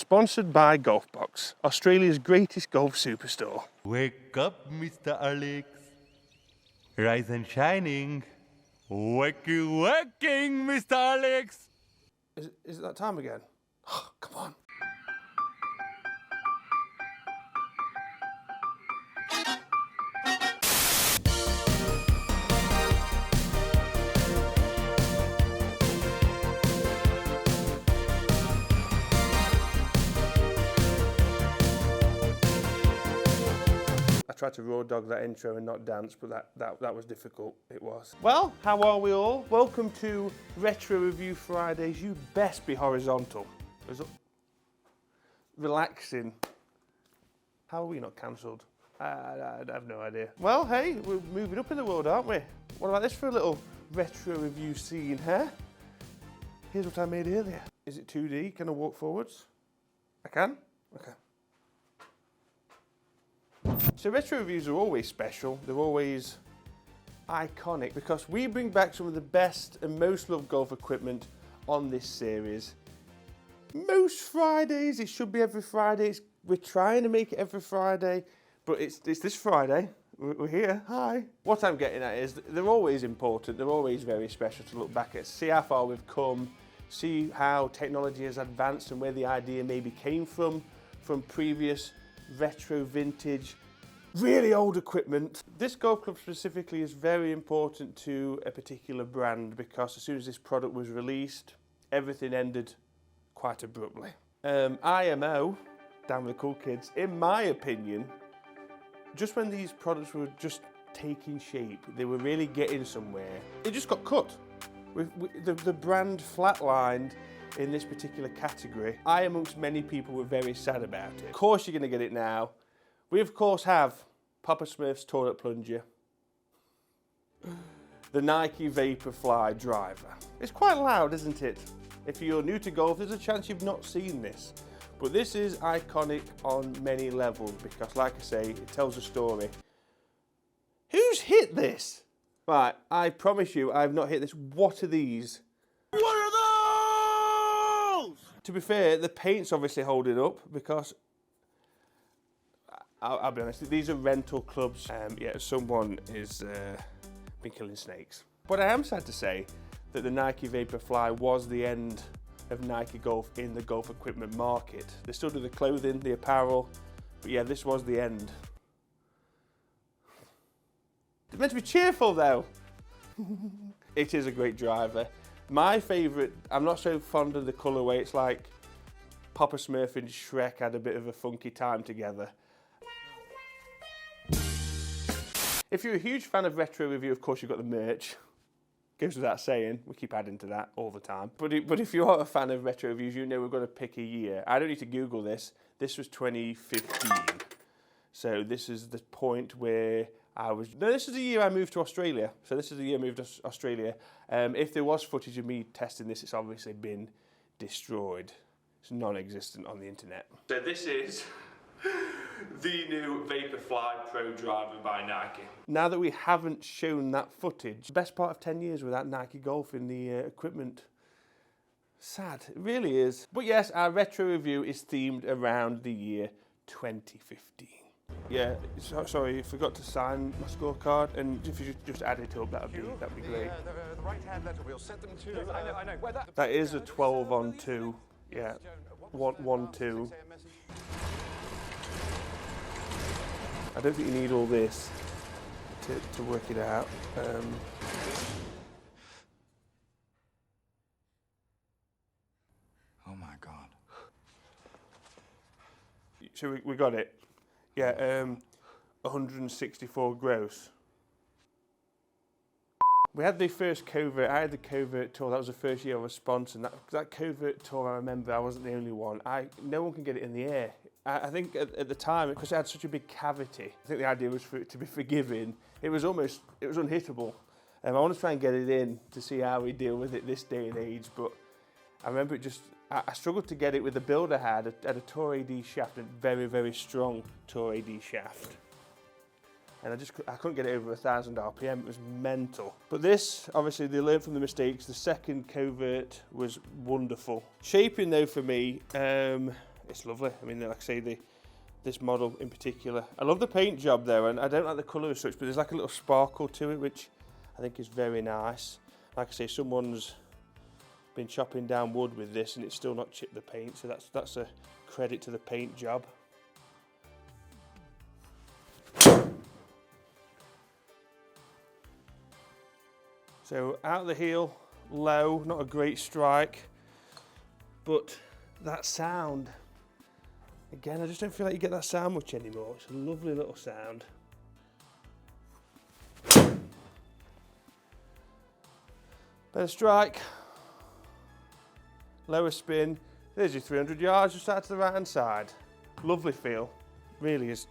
Sponsored by Golfbox, Australia's greatest golf superstore. Wake up, Mr. Alex. Rise and shining. Waking, Mr. Alex. Is it that time again? Oh, come on. I tried to raw dog that intro and not dance, but that was difficult. It was. Well, how are we all? Welcome to Retro Review Fridays. You best be horizontal. Relaxing. How are we not cancelled? I have no idea. Well, hey, we're moving up in the world, aren't we? What about this for a little retro review scene, huh? Here's what I made earlier. Is it 2D? Can I walk forwards? I can? Okay. So retro reviews are always special. They're always iconic because we bring back some of the best and most loved golf equipment on this series. Most Fridays, it should be every Friday. We're trying to make it every Friday, but it's this Friday. We're here. Hi. What I'm getting at is they're always important. They're always very special to look back at, see how far we've come, see how technology has advanced and where the idea maybe came from previous retro, vintage, really old equipment. This golf club specifically is very important to a particular brand because as soon as this product was released, everything ended quite abruptly. IMO, down with the cool kids, in my opinion, just when these products were just taking shape, they were really getting somewhere, it just got cut. The brand flatlined in this particular category. I, amongst many people, were very sad about it. Of course you're going to get it now. We, of course, have Papa Smurf's toilet plunger, the Nike Vaporfly driver. It's quite loud, isn't it? If you're new to golf, there's a chance you've not seen this. But this is iconic on many levels because, like I say, it tells a story. Who's hit this? Right, I promise you, I've not hit this. What are these? What are those? To be fair, the paint's obviously holding up because I'll be honest, these are rental clubs. Yeah, someone is been killing snakes. But I am sad to say that the Nike Vaporfly was the end of Nike Golf in the golf equipment market. They still do the clothing, the apparel, but yeah, this was the end. It's meant to be cheerful though. It is a great driver. My favourite, I'm not so fond of the colourway. It's like Papa Smurf and Shrek had a bit of a funky time together. If you're a huge fan of Retro Review, of course you've got the merch. Goes without saying, we keep adding to that all the time. But if you're a fan of Retro Reviews, you know we're going to pick a year. I don't need to Google this. This was 2015. So this is the point where this is the year I moved to Australia. So this is the year I moved to Australia. If there was footage of me testing this, it's obviously been destroyed. It's non-existent on the internet. So this is the new Vaporfly Pro driver by Nike. Now that we haven't shown that footage, best part of 10 years without Nike Golf in the equipment. Sad, it really is. But yes, our retro review is themed around the year 2015. Yeah, sorry, I forgot to sign my scorecard, and if you just add it up, that'd be great. The right-hand letter, we'll set them to. I know. Where that is a 12 on 2. Yeah, 1-2. I don't think you need all this to work it out. Oh my God. So we got it. Yeah, 164 gross. We had the first covert. I had the covert tour. That was the first year I was sponsored. That covert tour, I remember, I wasn't the only one. No one can get it in the air. I think at the time, because it had such a big cavity, I think the idea was for it to be forgiving. It was unhittable. I want to try and get it in to see how we deal with it this day and age, but I remember I struggled to get it with the build I had a Tour AD shaft, a very, very strong Tour AD shaft. And I couldn't get it over 1,000 RPM, it was mental. But this, obviously they learned from the mistakes. The second covert was wonderful. Shaping though for me, it's lovely. I mean, like I say, this model in particular. I love the paint job there, and I don't like the colour as such, but there's like a little sparkle to it, which I think is very nice. Like I say, someone's been chopping down wood with this and it's still not chipped the paint, so that's a credit to the paint job. So out the heel, low, not a great strike, but that sound, again, I just don't feel like you get that sound much anymore. It's a lovely little sound. Better strike, lower spin. There's your 300 yards just out to the right hand side. Lovely feel, really is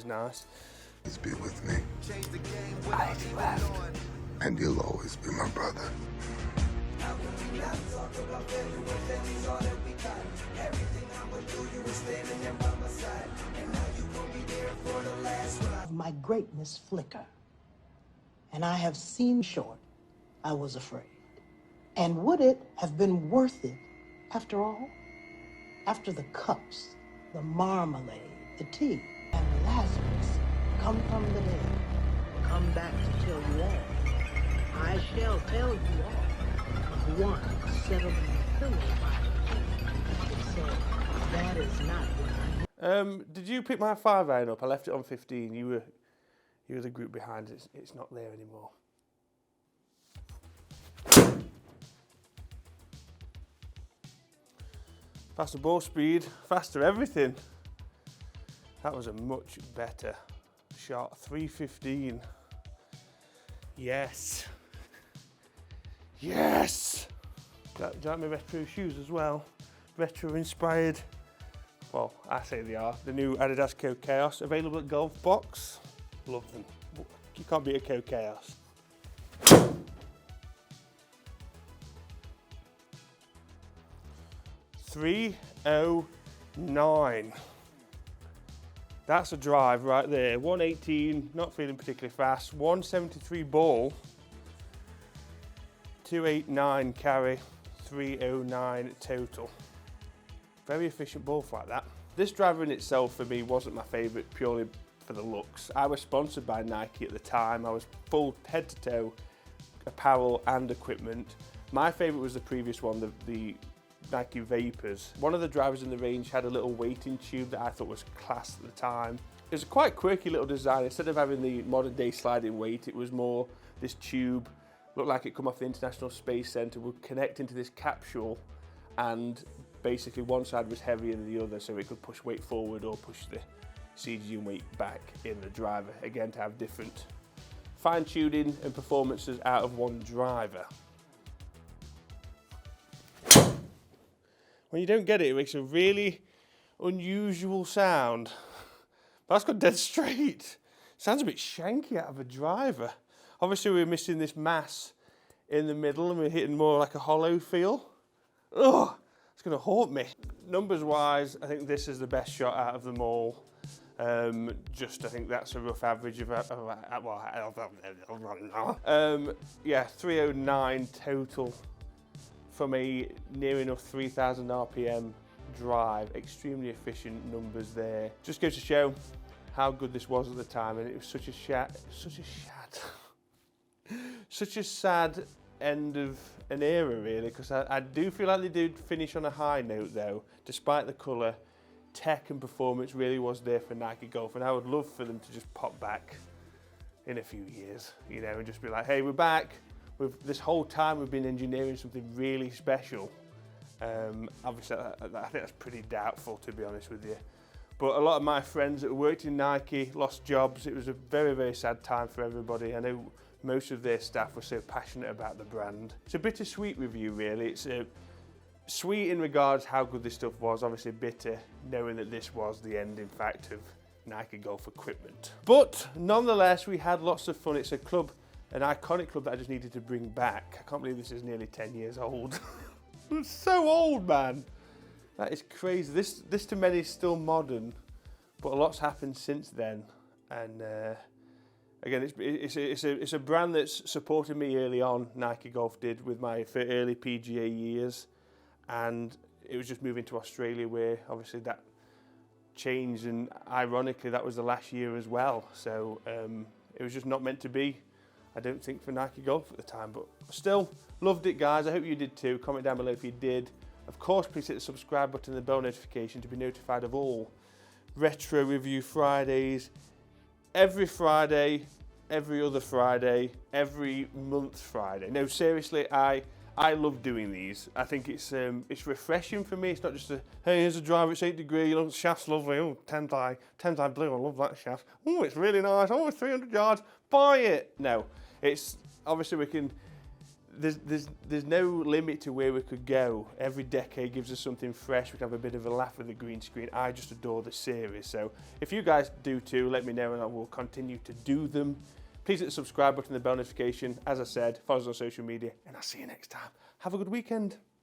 nice. Please be with me. I have left, and you'll always be my brother. My greatness flicker, and I have seen short. I was afraid. And would it have been worth it after all? After the cups, the marmalade, the tea, and Lazarus come from the dead, come back to tell you all. I shall tell you all. Of one settled in the pillow by the king. So that is not what I... Did you pick my 5-iron up? I left it on 15. You were the group behind it. It's not there anymore. Faster ball speed, faster everything. That was a much better shot. 315. Yes. Yes. Do you like my retro shoes as well? Retro inspired. Well, I say they are. The new Adidas Co Chaos, available at Golf Box. Love them. You can't beat a Co Chaos. .309. That's a drive right there. 118, not feeling particularly fast. 173 ball. 289 carry. 309 total. Very efficient ball flight, that. This driver in itself for me wasn't my favourite purely for the looks. I was sponsored by Nike at the time. I was full head to toe apparel and equipment. My favourite was the previous one, the Nike Vapors. One of the drivers in the range had a little weighting tube that I thought was class at the time. It was a quite quirky little design. Instead of having the modern day sliding weight, it was more this tube, looked like it come off the International Space Centre, would connect into this capsule, and basically one side was heavier than the other, so it could push weight forward or push the CG weight back in the driver, again to have different fine tuning and performances out of one driver. When you don't get it, it makes a really unusual sound. But that's got dead straight. Sounds a bit shanky out of a driver. Obviously we're missing this mass in the middle and we're hitting more like a hollow feel. Ugh, it's gonna haunt me. Numbers wise, I think this is the best shot out of them all. I think that's a rough average of yeah, 309 total. From a near enough 3,000 RPM drive, extremely efficient numbers there. Just goes to show how good this was at the time, and it was such a sad end of an era really, because I do feel like they did finish on a high note though. Despite the colour, tech and performance really was there for Nike Golf, and I would love for them to just pop back in a few years, you know, and just be like, hey, we're back. This whole time we've been engineering something really special. Obviously, I think that's pretty doubtful, to be honest with you. But a lot of my friends that worked in Nike lost jobs. It was a very, very sad time for everybody. I know most of their staff were so passionate about the brand. It's a bittersweet review, really. It's sweet in regards how good this stuff was, obviously bitter knowing that this was the end, in fact, of Nike Golf equipment. But nonetheless, we had lots of fun. It's a club, an iconic club that I just needed to bring back. I can't believe this is nearly 10 years old. It's so old, man. That is crazy. This to many is still modern, but a lot's happened since then. And again, it's a brand that's supported me early on. Nike Golf did with my early PGA years, and it was just moving to Australia where obviously that changed, and ironically that was the last year as well. So it was just not meant to be, I don't think, for Nike Golf at the time, but still loved it, guys. I hope you did too. Comment down below if you did. Of course, please hit the subscribe button and the bell notification to be notified of all Retro Review Fridays. Every Friday, every other Friday, every month Friday. No, seriously, I love doing these. I think it's refreshing for me. It's not just a, hey, here's a driver, it's 8 degrees, the shaft's lovely, oh, 10-eye blue, I love that shaft. Oh, it's really nice, oh, it's 300 yards, buy it. No, it's, obviously we can, there's no limit to where we could go. Every decade gives us something fresh. We can have a bit of a laugh with the green screen. I just adore the series. So if you guys do too, let me know and I will continue to do them. Please hit the subscribe button and the bell notification. As I said, follow us on social media and I'll see you next time. Have a good weekend.